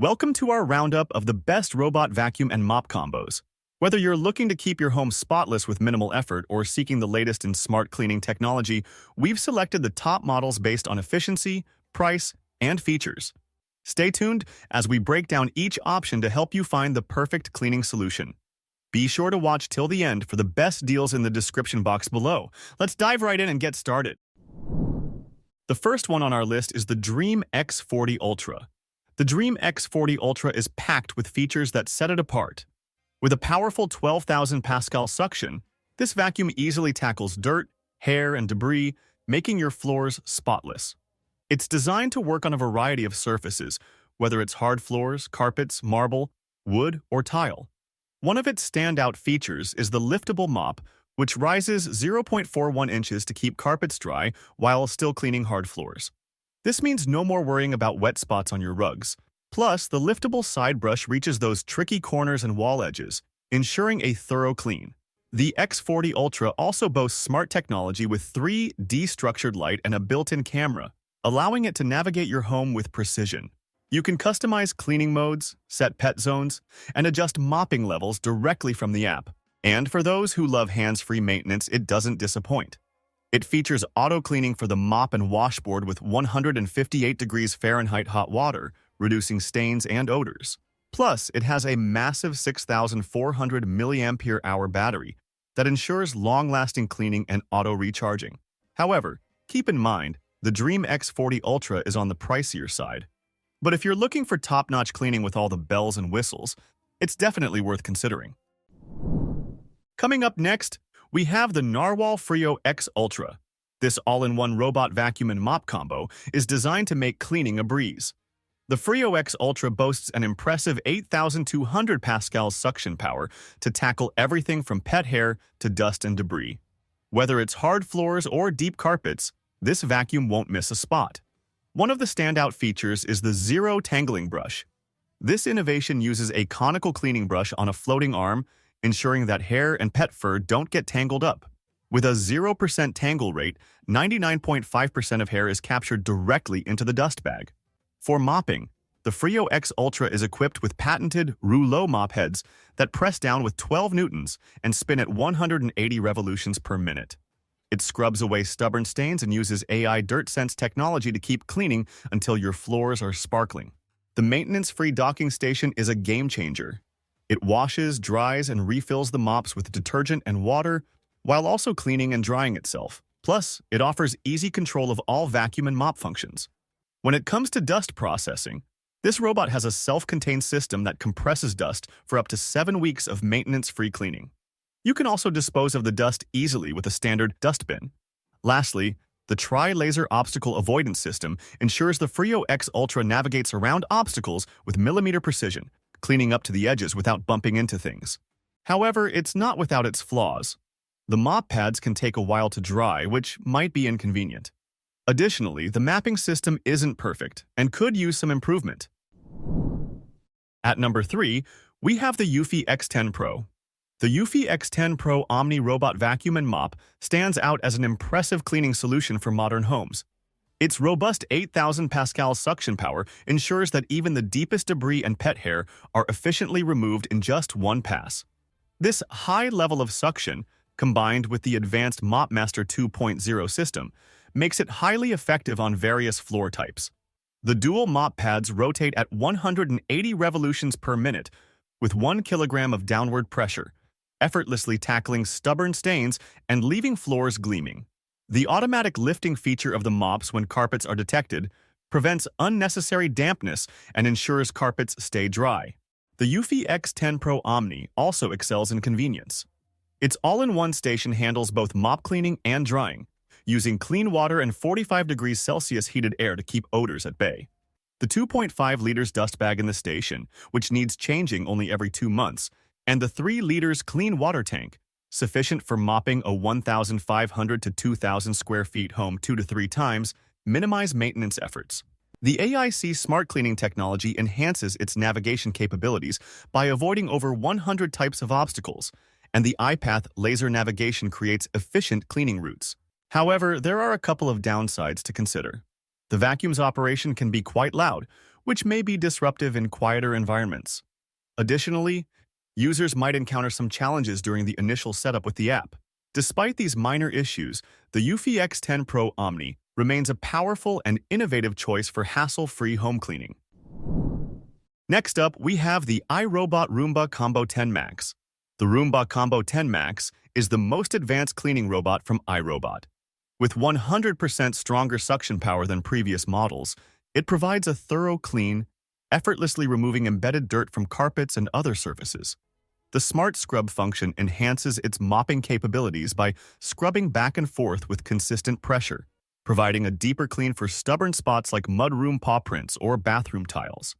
Welcome to our roundup of the best robot vacuum and mop combos. Whether you're looking to keep your home spotless with minimal effort or seeking the latest in smart cleaning technology, we've selected the top models based on efficiency, price, and features. Stay tuned as we break down each option to help you find the perfect cleaning solution. Be sure to watch till the end for the best deals in the description box below. Let's dive right in and get started. The first one on our list is the Dreame X40 Ultra. The Dreame X40 Ultra is packed with features that set it apart. With a powerful 12,000 Pascal suction, this vacuum easily tackles dirt, hair, and debris, making your floors spotless. It's designed to work on a variety of surfaces, whether it's hard floors, carpets, marble, wood, or tile. One of its standout features is the liftable mop, which rises 0.41 inches to keep carpets dry while still cleaning hard floors. This means no more worrying about wet spots on your rugs. Plus, the liftable side brush reaches those tricky corners and wall edges, ensuring a thorough clean. The X40 Ultra also boasts smart technology with 3D structured light and a built-in camera, allowing it to navigate your home with precision. You can customize cleaning modes, set pet zones, and adjust mopping levels directly from the app. And for those who love hands-free maintenance, it doesn't disappoint. It features auto-cleaning for the mop and washboard with 158 degrees Fahrenheit hot water, reducing stains and odors. Plus, it has a massive 6,400 mAh battery that ensures long-lasting cleaning and auto-recharging. However, keep in mind, the Dreame X40 Ultra is on the pricier side. But if you're looking for top-notch cleaning with all the bells and whistles, it's definitely worth considering. Coming up next, we have the Narwal Freo X Ultra. This all-in-one robot vacuum and mop combo is designed to make cleaning a breeze. The Freo X Ultra boasts an impressive 8,200 Pascal suction power to tackle everything from pet hair to dust and debris. Whether it's hard floors or deep carpets, this vacuum won't miss a spot. One of the standout features is the Zero Tangling Brush. This innovation uses a conical cleaning brush on a floating arm, ensuring that hair and pet fur don't get tangled up. With a 0% tangle rate, 99.5% of hair is captured directly into the dust bag. For mopping, the Freo X Ultra is equipped with patented rouleau mop heads that press down with 12 newtons and spin at 180 revolutions per minute. It scrubs away stubborn stains and uses AI dirt sense technology to keep cleaning until your floors are sparkling. The maintenance-free docking station is a game changer. It washes, dries, and refills the mops with detergent and water, while also cleaning and drying itself. Plus, it offers easy control of all vacuum and mop functions. When it comes to dust processing, this robot has a self-contained system that compresses dust for up to 7 weeks of maintenance-free cleaning. You can also dispose of the dust easily with a standard dust bin. Lastly, the Tri-Laser Obstacle Avoidance System ensures the Freo X Ultra navigates around obstacles with millimeter precision, cleaning up to the edges without bumping into things. However, it's not without its flaws. The mop pads can take a while to dry, which might be inconvenient. Additionally, the mapping system isn't perfect and could use some improvement. At number 3, we have the Eufy X10 Pro. The Eufy X10 Pro Omni Robot Vacuum and Mop stands out as an impressive cleaning solution for modern homes. Its robust 8,000 Pascal suction power ensures that even the deepest debris and pet hair are efficiently removed in just one pass. This high level of suction, combined with the advanced MopMaster 2.0 system, makes it highly effective on various floor types. The dual mop pads rotate at 180 revolutions per minute with 1 kilogram of downward pressure, effortlessly tackling stubborn stains and leaving floors gleaming. The automatic lifting feature of the mops when carpets are detected prevents unnecessary dampness and ensures carpets stay dry. The Eufy X10 Pro Omni also excels in convenience. Its all-in-one station handles both mop cleaning and drying, using clean water and 45 degrees Celsius heated air to keep odors at bay. The 2.5 liters dust bag in the station, which needs changing only every 2 months, and the 3 liters clean water tank, sufficient for mopping a 1,500 to 2,000 square feet home 2 to 3 times, minimize maintenance efforts. The AIC smart cleaning technology enhances its navigation capabilities by avoiding over 100 types of obstacles, and the iPath laser navigation creates efficient cleaning routes. However, there are a couple of downsides to consider. The vacuum's operation can be quite loud, which may be disruptive in quieter environments. Additionally, users might encounter some challenges during the initial setup with the app. Despite these minor issues, the Eufy X10 Pro Omni remains a powerful and innovative choice for hassle-free home cleaning. Next up, we have the iRobot Roomba Combo 10 Max. The Roomba Combo 10 Max is the most advanced cleaning robot from iRobot. With 100% stronger suction power than previous models, it provides a thorough clean, effortlessly removing embedded dirt from carpets and other surfaces. The Smart Scrub function enhances its mopping capabilities by scrubbing back and forth with consistent pressure, providing a deeper clean for stubborn spots like mudroom paw prints or bathroom tiles.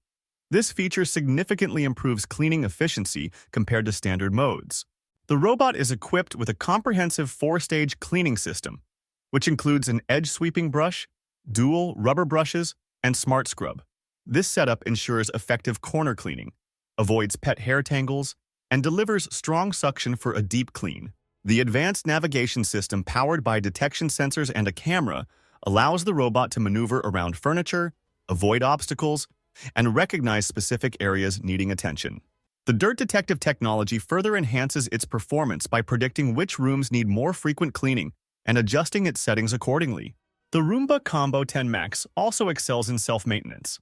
This feature significantly improves cleaning efficiency compared to standard modes. The robot is equipped with a comprehensive 4-stage cleaning system, which includes an edge-sweeping brush, dual rubber brushes, and Smart Scrub. This setup ensures effective corner cleaning, avoids pet hair tangles, and delivers strong suction for a deep clean. The advanced navigation system powered by detection sensors and a camera allows the robot to maneuver around furniture, avoid obstacles, and recognize specific areas needing attention. The dirt detective technology further enhances its performance by predicting which rooms need more frequent cleaning and adjusting its settings accordingly. The Roomba Combo 10 Max also excels in self-maintenance.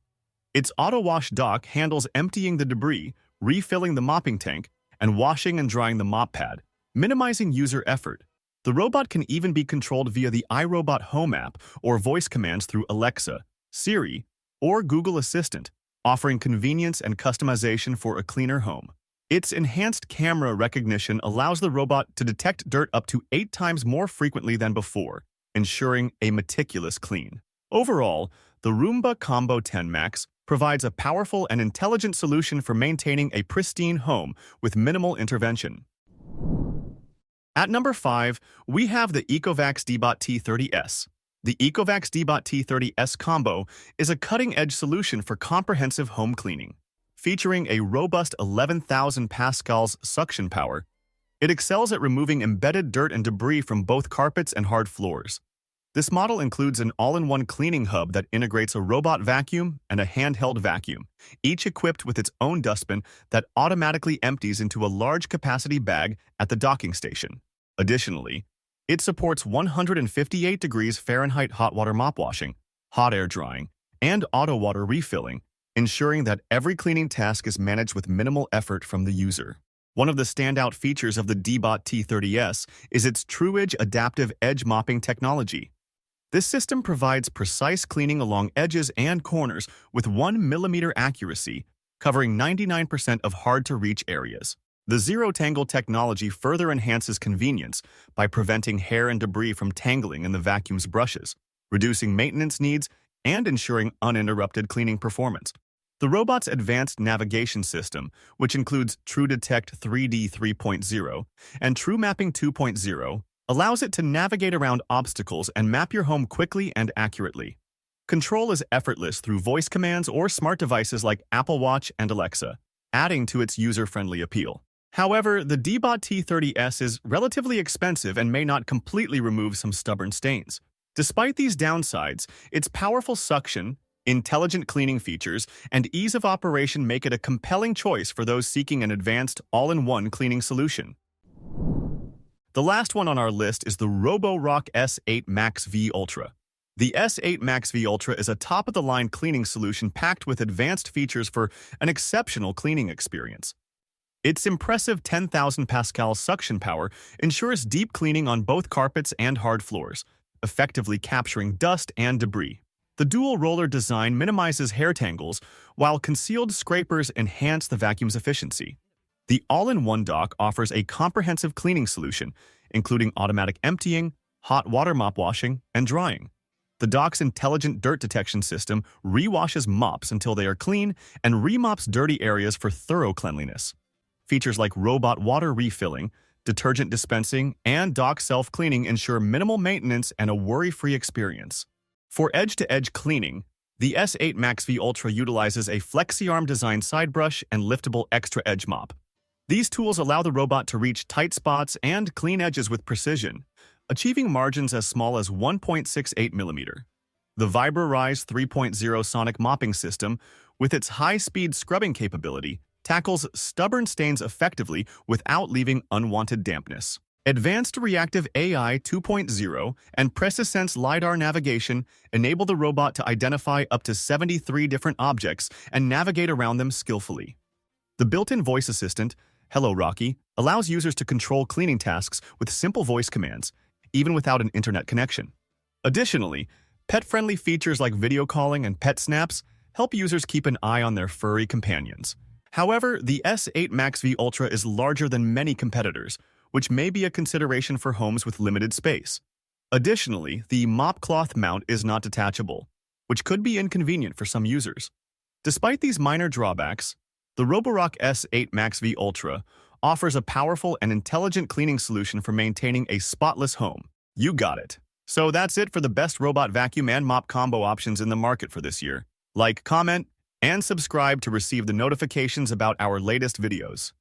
Its auto-wash dock handles emptying the debris, refilling the mopping tank, and washing and drying the mop pad, minimizing user effort. The robot can even be controlled via the iRobot Home app or voice commands through Alexa, Siri, or Google Assistant, offering convenience and customization for a cleaner home. Its enhanced camera recognition allows the robot to detect dirt up to 8 times more frequently than before, ensuring a meticulous clean. Overall, the Roomba Combo 10 Max provides a powerful and intelligent solution for maintaining a pristine home with minimal intervention. At number 5, we have the ECOVACS DEEBOT T30S. The ECOVACS DEEBOT T30S combo is a cutting-edge solution for comprehensive home cleaning. Featuring a robust 11,000 pascals suction power, it excels at removing embedded dirt and debris from both carpets and hard floors. This model includes an all-in-one cleaning hub that integrates a robot vacuum and a handheld vacuum, each equipped with its own dustbin that automatically empties into a large capacity bag at the docking station. Additionally, it supports 158 degrees Fahrenheit hot water mop washing, hot air drying, and auto water refilling, ensuring that every cleaning task is managed with minimal effort from the user. One of the standout features of the DEEBOT T30S is its TruEdge adaptive edge mopping technology. This system provides precise cleaning along edges and corners with 1 mm accuracy, covering 99% of hard-to-reach areas. The zero-tangle technology further enhances convenience by preventing hair and debris from tangling in the vacuum's brushes, reducing maintenance needs, and ensuring uninterrupted cleaning performance. The robot's advanced navigation system, which includes TrueDetect 3D 3.0 and TrueMapping 2.0, allows it to navigate around obstacles and map your home quickly and accurately. Control is effortless through voice commands or smart devices like Apple Watch and Alexa, adding to its user-friendly appeal. However, the DEEBOT T30S is relatively expensive and may not completely remove some stubborn stains. Despite these downsides, its powerful suction, intelligent cleaning features, and ease of operation make it a compelling choice for those seeking an advanced, all-in-one cleaning solution. The last one on our list is the Roborock S8 MaxV Ultra. The S8 MaxV Ultra is a top-of-the-line cleaning solution packed with advanced features for an exceptional cleaning experience. Its impressive 10,000 pascal suction power ensures deep cleaning on both carpets and hard floors, effectively capturing dust and debris. The dual roller design minimizes hair tangles, while concealed scrapers enhance the vacuum's efficiency. The all-in-one dock offers a comprehensive cleaning solution, including automatic emptying, hot water mop washing, and drying. The dock's intelligent dirt detection system re-washes mops until they are clean and remops dirty areas for thorough cleanliness. Features like robot water refilling, detergent dispensing, and dock self-cleaning ensure minimal maintenance and a worry-free experience. For edge-to-edge cleaning, the S8 MaxV Ultra utilizes a FlexiArm design side brush and liftable extra edge mop. These tools allow the robot to reach tight spots and clean edges with precision, achieving margins as small as 1.68 mm. The VibraRise 3.0 sonic mopping system, with its high-speed scrubbing capability, tackles stubborn stains effectively without leaving unwanted dampness. Advanced Reactive AI 2.0 and PreciSense LiDAR navigation enable the robot to identify up to 73 different objects and navigate around them skillfully. The built-in voice assistant, Hello Rocky, allows users to control cleaning tasks with simple voice commands, even without an internet connection. Additionally, pet-friendly features like video calling and pet snaps help users keep an eye on their furry companions. However, the S8 MaxV Ultra is larger than many competitors, which may be a consideration for homes with limited space. Additionally, the mop cloth mount is not detachable, which could be inconvenient for some users. Despite these minor drawbacks, the Roborock S8 MaxV Ultra offers a powerful and intelligent cleaning solution for maintaining a spotless home. You got it. So that's it for the best robot vacuum and mop combo options in the market for this year. Like, comment, and subscribe to receive the notifications about our latest videos.